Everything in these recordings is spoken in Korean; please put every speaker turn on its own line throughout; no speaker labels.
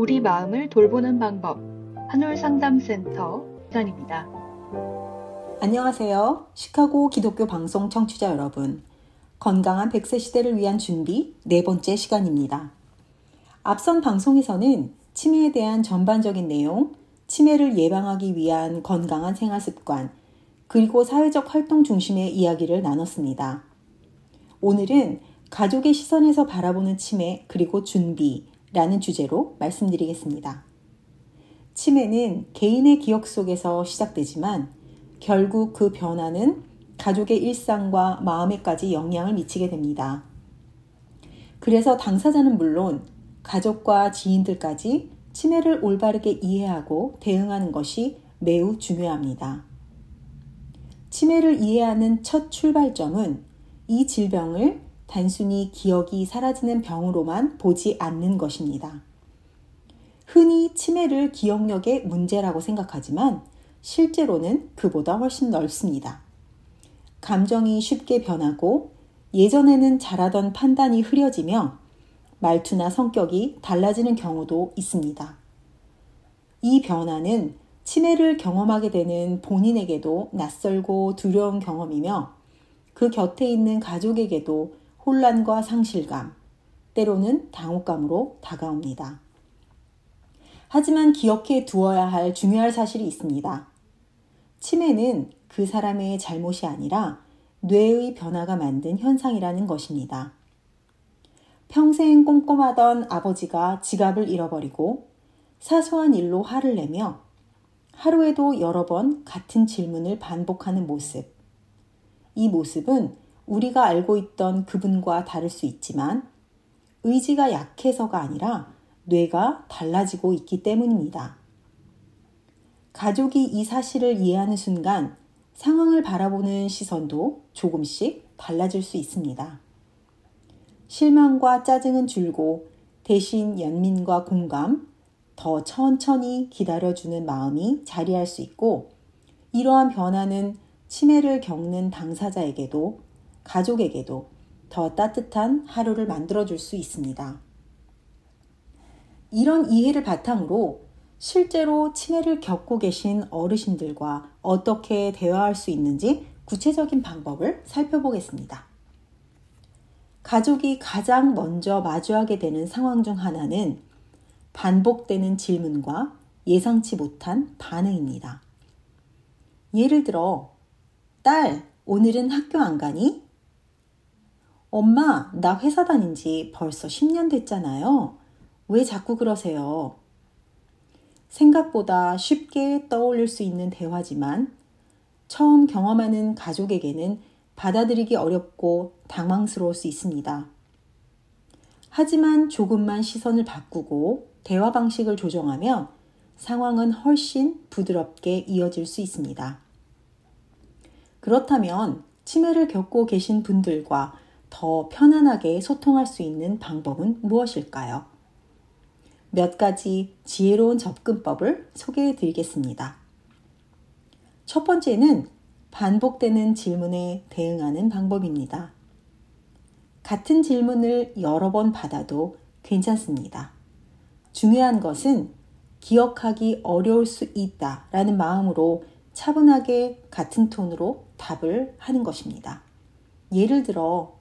우리 마음을 돌보는 방법, 한올상담센터 전입니다.
안녕하세요. 시카고 기독교 방송 청취자 여러분. 건강한 100세 시대를 위한 준비 4번째 시간입니다. 앞선 방송에서는 치매에 대한 전반적인 내용, 치매를 예방하기 위한 건강한 생활 습관, 그리고 사회적 활동 중심의 이야기를 나눴습니다. 오늘은 가족의 시선에서 바라보는 치매 그리고 준비라는 주제로 말씀드리겠습니다. 치매는 개인의 기억 속에서 시작되지만 결국 그 변화는 가족의 일상과 마음에까지 영향을 미치게 됩니다. 그래서 당사자는 물론 가족과 지인들까지 치매를 올바르게 이해하고 대응하는 것이 매우 중요합니다. 치매를 이해하는 첫 출발점은 이 질병을 단순히 기억이 사라지는 병으로만 보지 않는 것입니다. 흔히 치매를 기억력의 문제라고 생각하지만 실제로는 그보다 훨씬 넓습니다. 감정이 쉽게 변하고 예전에는 잘하던 판단이 흐려지며 말투나 성격이 달라지는 경우도 있습니다. 이 변화는 치매를 경험하게 되는 본인에게도 낯설고 두려운 경험이며 그 곁에 있는 가족에게도 혼란과 상실감, 때로는 당혹감으로 다가옵니다. 하지만 기억해 두어야 할 중요한 사실이 있습니다. 치매는 그 사람의 잘못이 아니라 뇌의 변화가 만든 현상이라는 것입니다. 평생 꼼꼼하던 아버지가 지갑을 잃어버리고 사소한 일로 화를 내며 하루에도 여러 번 같은 질문을 반복하는 모습. 이 모습은 우리가 알고 있던 그분과 다를 수 있지만 의지가 약해서가 아니라 뇌가 달라지고 있기 때문입니다. 가족이 이 사실을 이해하는 순간 상황을 바라보는 시선도 조금씩 달라질 수 있습니다. 실망과 짜증은 줄고 대신 연민과 공감, 더 천천히 기다려주는 마음이 자리할 수 있고 이러한 변화는 치매를 겪는 당사자에게도 가족에게도 더 따뜻한 하루를 만들어줄 수 있습니다. 이런 이해를 바탕으로 실제로 치매를 겪고 계신 어르신들과 어떻게 대화할 수 있는지 구체적인 방법을 살펴보겠습니다. 가족이 가장 먼저 마주하게 되는 상황 중 하나는 반복되는 질문과 예상치 못한 반응입니다. 예를 들어, 딸, 오늘은 학교 안 가니? 엄마, 나 회사 다닌 지 벌써 10년 됐잖아요. 왜 자꾸 그러세요? 생각보다 쉽게 떠올릴 수 있는 대화지만 처음 경험하는 가족에게는 받아들이기 어렵고 당황스러울 수 있습니다. 하지만 조금만 시선을 바꾸고 대화 방식을 조정하면 상황은 훨씬 부드럽게 이어질 수 있습니다. 그렇다면 치매를 겪고 계신 분들과 더 편안하게 소통할 수 있는 방법은 무엇일까요? 몇 가지 지혜로운 접근법을 소개해 드리겠습니다. 첫 번째는 반복되는 질문에 대응하는 방법입니다. 같은 질문을 여러 번 받아도 괜찮습니다. 중요한 것은 기억하기 어려울 수 있다라는 마음으로 차분하게 같은 톤으로 답을 하는 것입니다. 예를 들어,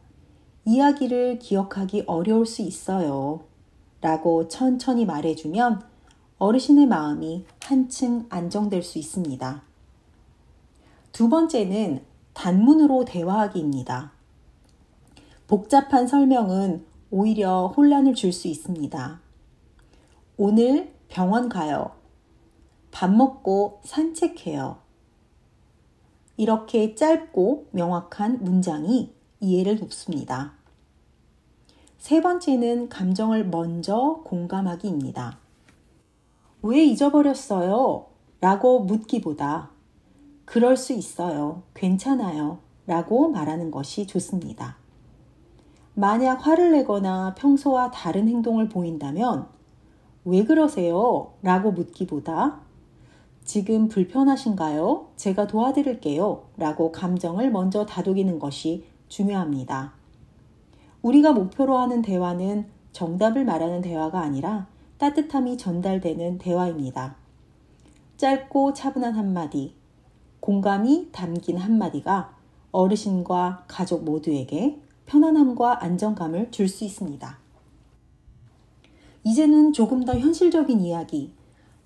이야기를 기억하기 어려울 수 있어요 라고 천천히 말해주면 어르신의 마음이 한층 안정될 수 있습니다. 두 번째는 단문으로 대화하기입니다. 복잡한 설명은 오히려 혼란을 줄 수 있습니다. 오늘 병원 가요. 밥 먹고 산책해요. 이렇게 짧고 명확한 문장이 이해를 돕습니다. 세 번째는 감정을 먼저 공감하기입니다. 왜 잊어버렸어요? 라고 묻기보다 그럴 수 있어요. 괜찮아요. 라고 말하는 것이 좋습니다. 만약 화를 내거나 평소와 다른 행동을 보인다면 왜 그러세요? 라고 묻기보다 지금 불편하신가요? 제가 도와드릴게요. 라고 감정을 먼저 다독이는 것이 중요합니다. 우리가 목표로 하는 대화는 정답을 말하는 대화가 아니라 따뜻함이 전달되는 대화입니다. 짧고 차분한 한마디, 공감이 담긴 한마디가 어르신과 가족 모두에게 편안함과 안정감을 줄 수 있습니다. 이제는 조금 더 현실적인 이야기,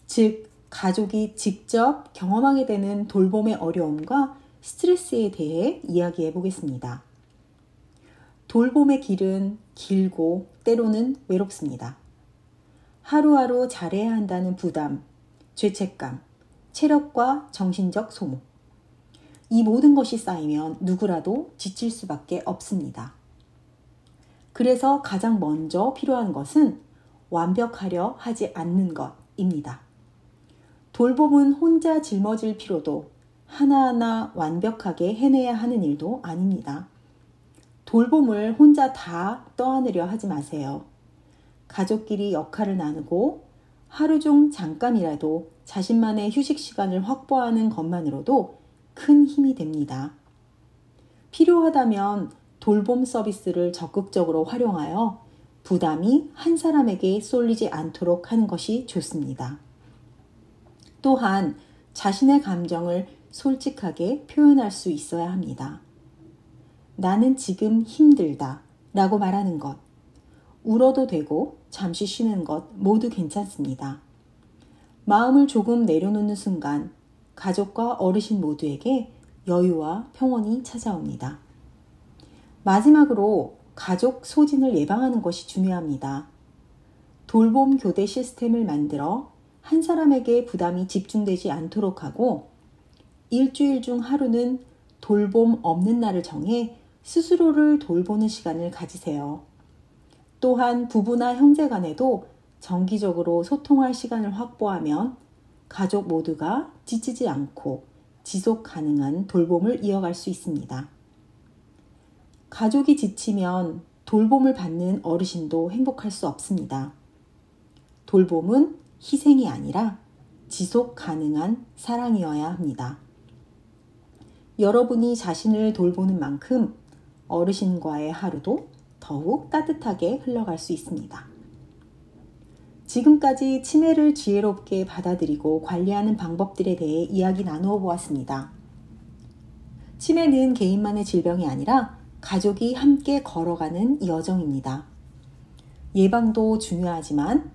즉 가족이 직접 경험하게 되는 돌봄의 어려움과 스트레스에 대해 이야기해 보겠습니다. 돌봄의 길은 길고 때로는 외롭습니다. 하루하루 잘해야 한다는 부담, 죄책감, 체력과 정신적 소모. 이 모든 것이 쌓이면 누구라도 지칠 수밖에 없습니다. 그래서 가장 먼저 필요한 것은 완벽하려 하지 않는 것입니다. 돌봄은 혼자 짊어질 필요도 하나하나 완벽하게 해내야 하는 일도 아닙니다. 돌봄을 혼자 다 떠안으려 하지 마세요. 가족끼리 역할을 나누고 하루 중 잠깐이라도 자신만의 휴식 시간을 확보하는 것만으로도 큰 힘이 됩니다. 필요하다면 돌봄 서비스를 적극적으로 활용하여 부담이 한 사람에게 쏠리지 않도록 하는 것이 좋습니다. 또한 자신의 감정을 솔직하게 표현할 수 있어야 합니다. 나는 지금 힘들다 라고 말하는 것, 울어도 되고 잠시 쉬는 것 모두 괜찮습니다. 마음을 조금 내려놓는 순간 가족과 어르신 모두에게 여유와 평온이 찾아옵니다. 마지막으로 가족 소진을 예방하는 것이 중요합니다. 돌봄 교대 시스템을 만들어 한 사람에게 부담이 집중되지 않도록 하고 일주일 중 하루는 돌봄 없는 날을 정해 스스로를 돌보는 시간을 가지세요. 또한 부부나 형제 간에도 정기적으로 소통할 시간을 확보하면 가족 모두가 지치지 않고 지속 가능한 돌봄을 이어갈 수 있습니다. 가족이 지치면 돌봄을 받는 어르신도 행복할 수 없습니다. 돌봄은 희생이 아니라 지속 가능한 사랑이어야 합니다. 여러분이 자신을 돌보는 만큼 어르신과의 하루도 더욱 따뜻하게 흘러갈 수 있습니다. 지금까지 치매를 지혜롭게 받아들이고 관리하는 방법들에 대해 이야기 나누어 보았습니다. 치매는 개인만의 질병이 아니라 가족이 함께 걸어가는 여정입니다. 예방도 중요하지만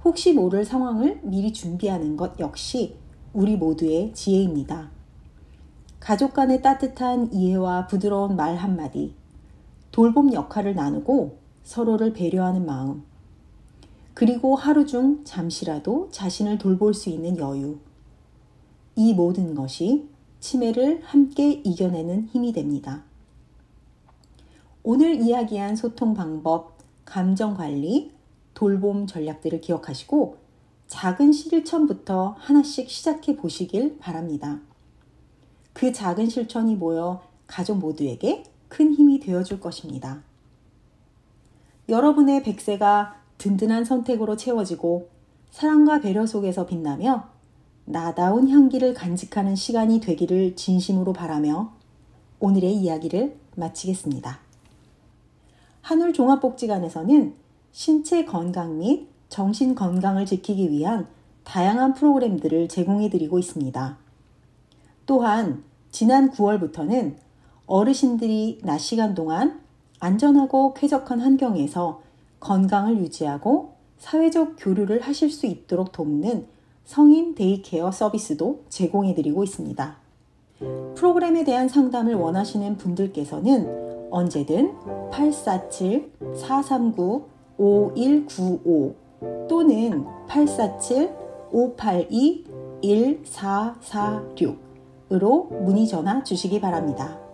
혹시 모를 상황을 미리 준비하는 것 역시 우리 모두의 지혜입니다. 가족 간의 따뜻한 이해와 부드러운 말 한마디, 돌봄 역할을 나누고 서로를 배려하는 마음, 그리고 하루 중 잠시라도 자신을 돌볼 수 있는 여유. 이 모든 것이 치매를 함께 이겨내는 힘이 됩니다. 오늘 이야기한 소통 방법, 감정 관리, 돌봄 전략들을 기억하시고 작은 실천부터 하나씩 시작해 보시길 바랍니다. 그 작은 실천이 모여 가족 모두에게 큰 힘이 되어줄 것입니다. 여러분의 100세가 든든한 선택으로 채워지고 사랑과 배려 속에서 빛나며 나다운 향기를 간직하는 시간이 되기를 진심으로 바라며 오늘의 이야기를 마치겠습니다. 한울종합복지관에서는 신체 건강 및 정신 건강을 지키기 위한 다양한 프로그램들을 제공해드리고 있습니다. 또한 지난 9월부터는 어르신들이 낮 시간 동안 안전하고 쾌적한 환경에서 건강을 유지하고 사회적 교류를 하실 수 있도록 돕는 성인 데이케어 서비스도 제공해드리고 있습니다. 프로그램에 대한 상담을 원하시는 분들께서는 언제든 847-439-5195 또는 847-582-1446으로 문의 전화 주시기 바랍니다.